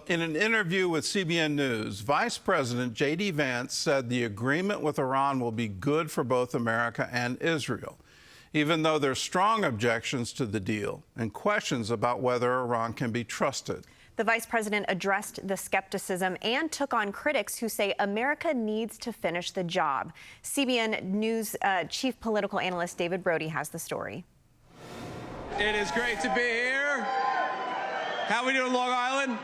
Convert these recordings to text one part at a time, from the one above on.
In an interview with CBN News, Vice President JD Vance said the agreement with Iran will be good for both America and Israel, even though there's strong objections to the deal and questions about whether Iran can be trusted. The vice president addressed the skepticism and took on critics who say America needs to finish the job. CBN News chief political analyst David Brody has the story. It is great to be here. How are we doing, Long Island?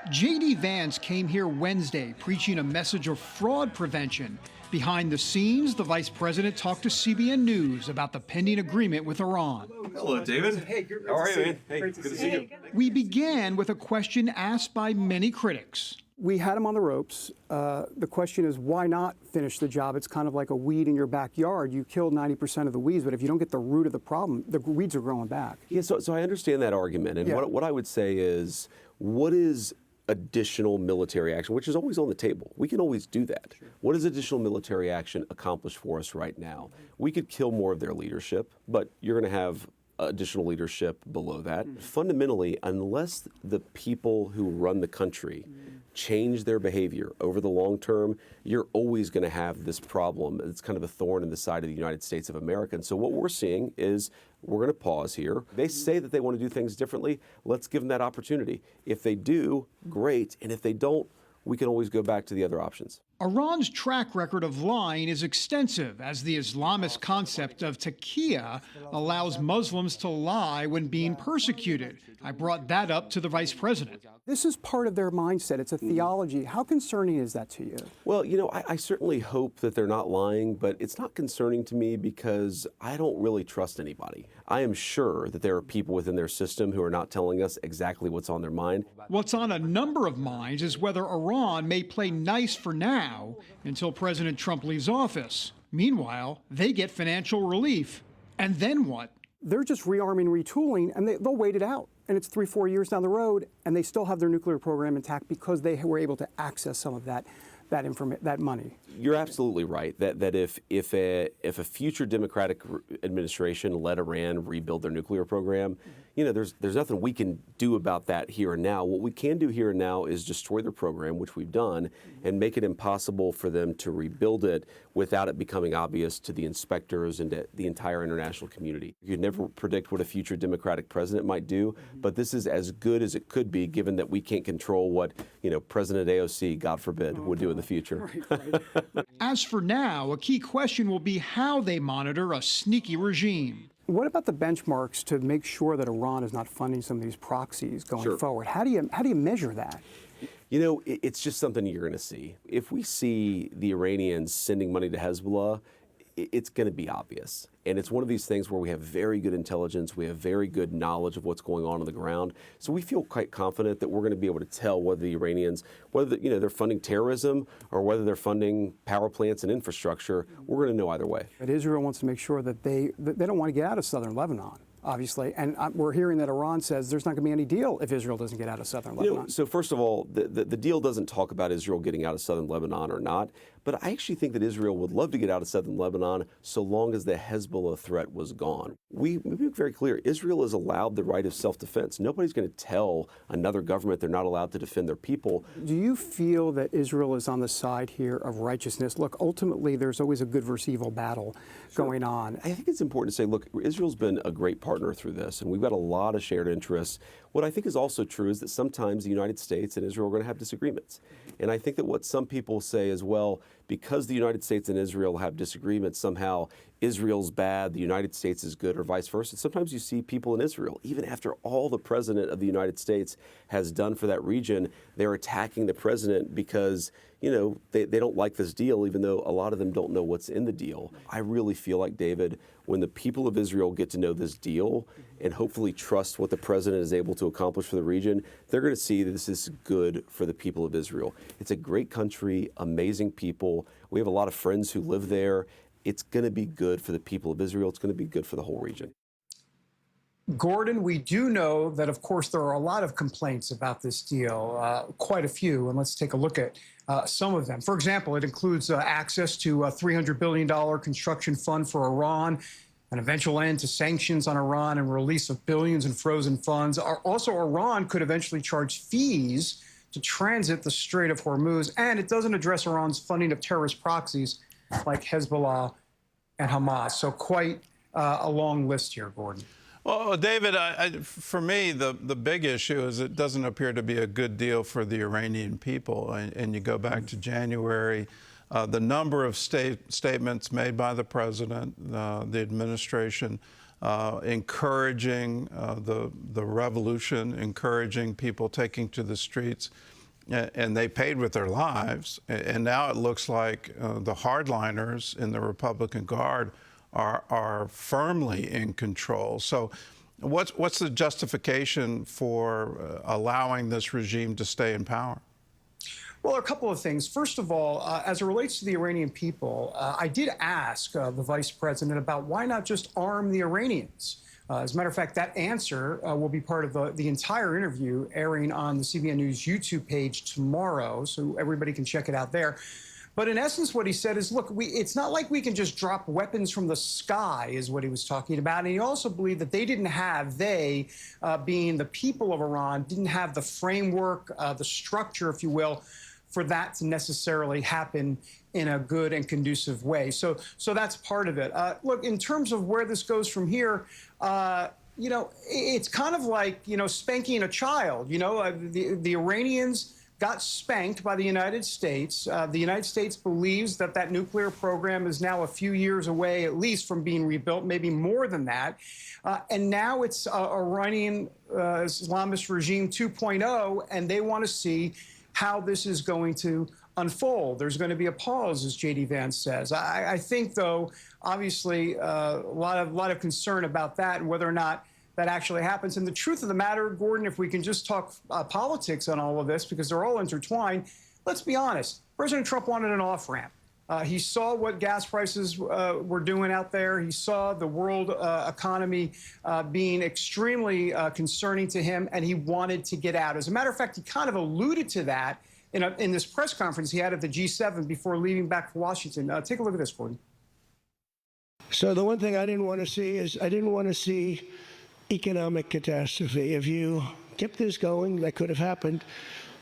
JD Vance came here Wednesday preaching a message of fraud prevention. Behind the scenes, the vice president talked to CBN News about the pending agreement with Iran. Hello, David. Hey, how are you, man? Hey, good to see you. We began with a question asked by many critics. We had him on the ropes. The question is, why not finish the job? It's kind of like a weed in your backyard. You kill 90% of the weeds, but if you don't get the root of the problem, the weeds are growing back. Yeah, so I understand that argument. And what I would say is, what is additional military action, which is always on the table? We can always do that. Sure. What does additional military action accomplish for us right now? We could kill more of their leadership, but you're going to have additional leadership below that. Fundamentally, unless the people who run the country change their behavior over the long term, you're always going to have this problem. It's kind of a thorn in the side of the United States of America. And so what we're seeing is we're going to pause here. They say that they want to do things differently. Let's give them that opportunity. If they do, great. And if they don't, we can always go back to the other options. Iran's track record of lying is extensive, as the Islamist concept of taqiyya allows Muslims to lie when being persecuted. I brought that up to the vice president. This is part of their mindset. It's a theology. How concerning is that to you? Well, you know, I certainly hope that they're not lying, but it's not concerning to me because I don't really trust anybody. I am sure that there are people within their system who are not telling us exactly what's on their mind. What's on a number of minds is whether Iran may play nice for now until President Trump leaves office. Meanwhile, they get financial relief. And then what? They're just rearming, retooling, and they'll wait it out. And it's 3-4 years down the road, and they still have their nuclear program intact because they were able to access some of that money. You're absolutely right that if a future Democratic administration let Iran rebuild their nuclear program, you know, there's nothing we can do about that here and now. What we can do here and now is destroy their program, which we've done, and make it impossible for them to rebuild it without it becoming obvious to the inspectors and to the entire international community. You could never predict what a future Democratic president might do, but this is as good as it could be, given that we can't control what, you know, President AOC, God forbid, would do in the future. Right. As for now, a key question will be how they monitor a sneaky regime. What about the benchmarks to make sure that Iran is not funding some of these proxies going forward? How do you measure that? You know, it's just something you're going to see. If we see the Iranians sending money to Hezbollah, it's going to be obvious. And it's one of these things where we have very good intelligence, we have very good knowledge of what's going on the ground. So we feel quite confident that we're going to be able to tell whether the Iranians, whether they're funding terrorism or whether they're funding power plants and infrastructure. We're going to know either way. But Israel wants to make sure that they don't want to get out of southern Lebanon, obviously. And we're hearing that Iran says there's not going to be any deal if Israel doesn't get out of southern Lebanon. You know, so first of all, the deal doesn't talk about Israel getting out of southern Lebanon or not. But I actually think that Israel would love to get out of southern Lebanon so long as the Hezbollah threat was gone. We make very clear, Israel is allowed the right of self-defense. Nobody's going to tell another government they're not allowed to defend their people. Do you feel that Israel is on the side here of righteousness? Look, ultimately, there's always a good versus evil battle going on. I think it's important to say, look, Israel's been a great partner through this, and we've got a lot of shared interests. What I think is also true is that sometimes the United States and Israel are going to have disagreements. And I think that what some people say is, well, because the United States and Israel have disagreements, somehow Israel's bad, the United States is good, or vice versa. Sometimes you see people in Israel, even after all the president of the United States has done for that region, they're attacking the president because, you know, they don't like this deal, even though a lot of them don't know what's in the deal. I really feel like, David, when the people of Israel get to know this deal and hopefully trust what the president is able to accomplish for the region, they're going to see that this is good for the people of Israel. It's a great country, amazing people. We have a lot of friends who live there. It's going to be good for the people of Israel. It's going to be good for the whole region. Gordon, we do know that, of course, there are a lot of complaints about this deal, quite a few, and let's take a look at some of them. For example, it includes access to a $300 billion construction fund for Iran, an eventual end to sanctions on Iran and release of billions in frozen funds. Also, Iran could eventually charge fees to transit the Strait of Hormuz, and it doesn't address Iran's funding of terrorist proxies like Hezbollah and Hamas. So quite a long list here, Gordon. Well, David, for me, the big issue is it doesn't appear to be a good deal for the Iranian people. And you go back to January, the number of statements made by the president, the administration, encouraging the revolution, encouraging people taking to the streets, and they paid with their lives. And now it looks like the hardliners in the Republican Guard are firmly in control. So what's the justification for allowing this regime to stay in power? Well, a couple of things. First of all, as it relates to the Iranian people, I did ask the vice president about why not just arm the Iranians. As a matter of fact, that answer will be part of the entire interview airing on the CBN News YouTube page tomorrow, so everybody can check it out there. But in essence, what he said is, look, it's not like we can just drop weapons from the sky, is what he was talking about. And he also believed that they didn't have, being the people of Iran, didn't have the framework, the structure, if you will, for that to necessarily happen in a good and conducive way. So that's part of it. Look, in terms of where this goes from here, you know, it's kind of like, you know, spanking a child. You know, the Iranians got spanked by the United States. The United States believes that that nuclear program is now a few years away, at least, from being rebuilt, maybe more than that. And now it's Iranian Islamist regime 2.0, and they want to see how this is going to unfold. There's going to be a pause, as JD Vance says. I think, though, obviously, a lot of concern about that and whether or not that actually happens. And the truth of the matter, Gordon, if we can just talk politics on all of this, because they're all intertwined, let's be honest. President Trump wanted an off-ramp. He saw what gas prices were doing out there. He saw the world economy being extremely concerning to him, and he wanted to get out. As a matter of fact, he kind of alluded to that in this press conference he had at the G7 before leaving back for Washington. Take a look at this, Gordon. So the one thing I didn't want to see is economic catastrophe. If you kept this going, that could have happened.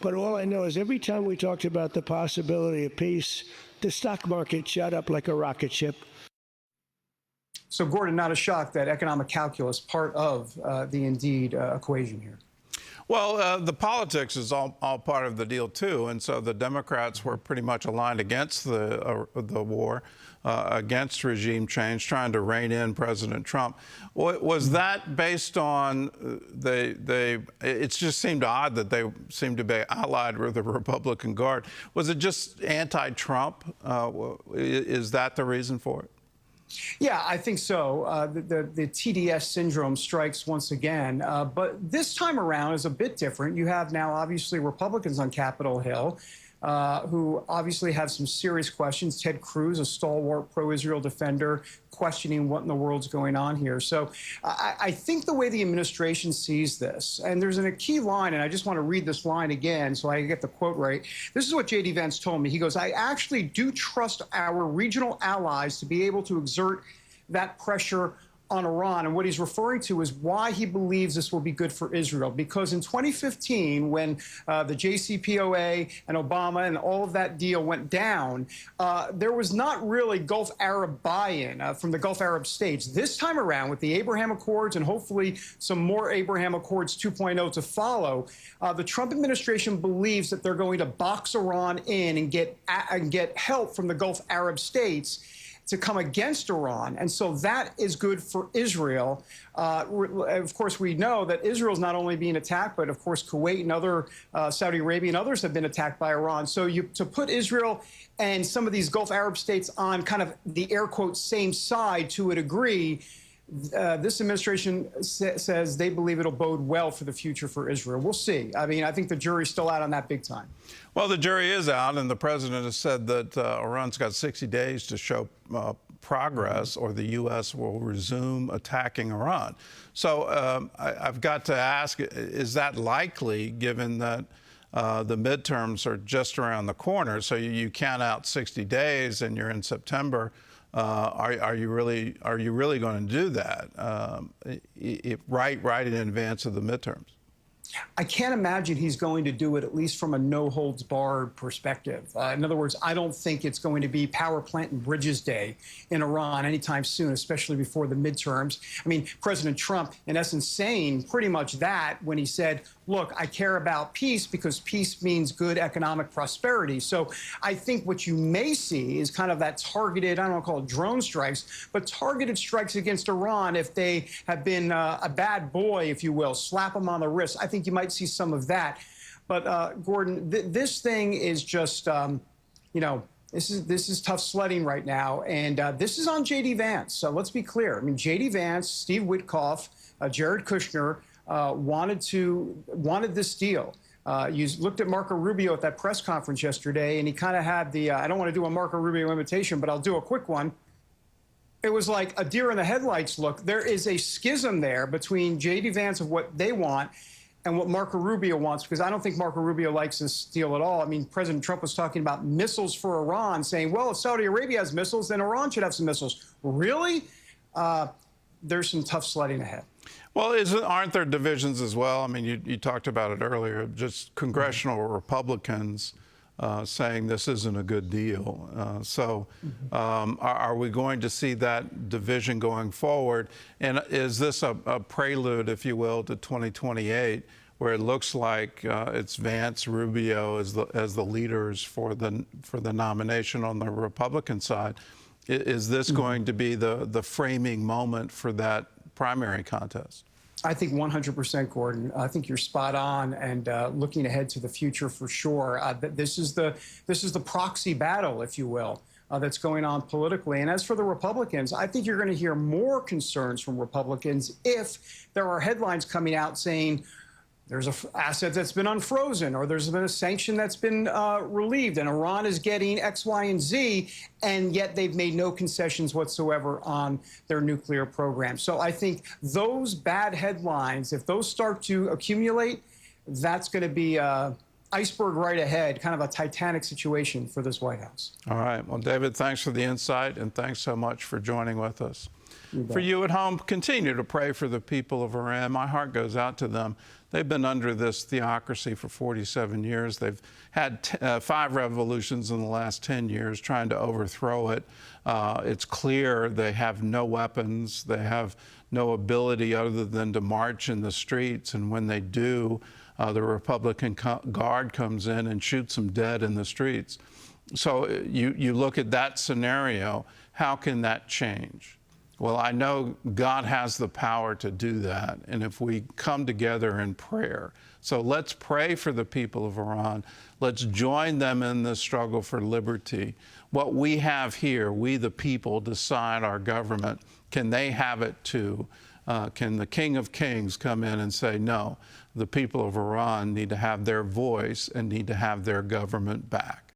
But all I know is every time we talked about the possibility of peace, the stock market shot up like a rocket ship. So, Gordon, not a shock that economic calculus part of the Indeed equation here. Well, the politics is all part of the deal, too. And so the Democrats were pretty much aligned against the war, against regime change, trying to rein in President Trump. Was that based on it just seemed odd that they seemed to be allied with the Republican Guard. Was it just anti-Trump? Is that the reason for it? Yeah, I think so. The TDS syndrome strikes once again. But this time around is a bit different. You have now, obviously, Republicans on Capitol Hill who obviously have some serious questions. Ted Cruz, a stalwart pro-Israel defender, questioning what in the world's going on here. So I think the way the administration sees this, and there's a key line, and I just want to read this line again so I get the quote right. This is what JD Vance told me. He goes, I actually do trust our regional allies to be able to exert that pressure on Iran. And what he's referring to is why he believes this will be good for Israel. Because in 2015, when the JCPOA and Obama and all of that deal went down, there was not really Gulf Arab buy-in from the Gulf Arab states. This time around, with the Abraham Accords and hopefully some more Abraham Accords 2.0 to follow, the Trump administration believes that they're going to box Iran in and get help from the Gulf Arab states to come against Iran. And so that is good for Israel. Of course, we know that Israel is not only being attacked, but of course, Kuwait and other Saudi Arabia and others have been attacked by Iran. So to put Israel and some of these Gulf Arab states on kind of the air quotes same side to a degree, this administration says they believe it'll bode well for the future for Israel. We'll see. I mean, I think the jury's still out on that big time. Well, the jury is out, and the president has said that Iran's got 60 days to show progress, or the U.S. will resume attacking Iran. So I've got to ask, is that likely, given that the midterms are just around the corner? So you count out 60 days, and you're in September. Are you really going to do that right in advance of the midterms? I can't imagine he's going to do it, at least from a no-holds-barred perspective. In other words, I don't think it's going to be power plant and bridges day in Iran anytime soon, especially before the midterms. I mean, President Trump, in essence, saying pretty much that when he said, look, I care about peace because peace means good economic prosperity. So I think what you may see is kind of that targeted, I don't want to call it drone strikes, but targeted strikes against Iran if they have been a bad boy, if you will, slap them on the wrist. I think you might see some of that. But Gordon, this thing is just, you know, this is tough sledding right now, and this is on JD Vance. So let's be clear. I mean, JD Vance, Steve Witkoff, Jared Kushner wanted this deal. You looked at Marco Rubio at that press conference yesterday, and he kind of had the, I don't want to do a Marco Rubio imitation, but I'll do a quick one. It was like a deer in the headlights look. There is a schism there between JD Vance of what they want and what Marco Rubio wants, because I don't think Marco Rubio likes this deal at all. I mean, President Trump was talking about missiles for Iran, saying, well, if Saudi Arabia has missiles, then Iran should have some missiles. Really? There's some tough sledding ahead. Well, aren't there divisions as well? I mean, you talked about it earlier, just congressional Republicans saying this isn't a good deal. Are we going to see that division going forward? And is this a prelude, if you will, to 2028, where it looks like it's Vance, Rubio as the leaders for the nomination on the Republican side? Is this going to be the framing moment for that primary contest? I think 100%, Gordon. I think you're spot on, and looking ahead to the future for sure. This is the proxy battle, if you will, that's going on politically. And as for the Republicans, I think you're going to hear more concerns from Republicans if there are headlines coming out saying there's an asset that's been unfrozen, or there's been a sanction that's been relieved, and Iran is getting X, Y, and Z, and yet they've made no concessions whatsoever on their nuclear program. So I think those bad headlines, if those start to accumulate, that's going to be iceberg right ahead, kind of a Titanic situation for this White House. All right. Well, David, thanks for the insight, and thanks so much for joining with us. For you at home, continue to pray for the people of Iran. My heart goes out to them. They've been under this theocracy for 47 years. They've had 5 revolutions in the last 10 years trying to overthrow it. It's clear they have no weapons. They have no ability other than to march in the streets. And when they do, the Republican Guard comes in and shoots them dead in the streets. So you look at that scenario, how can that change? Well, I know God has the power to do that, and if we come together in prayer. So let's pray for the people of Iran. Let's join them in the struggle for liberty. What we have here, we the people decide our government. Can they have it too? Can the King of Kings come in and say, no, the people of Iran need to have their voice and need to have their government back?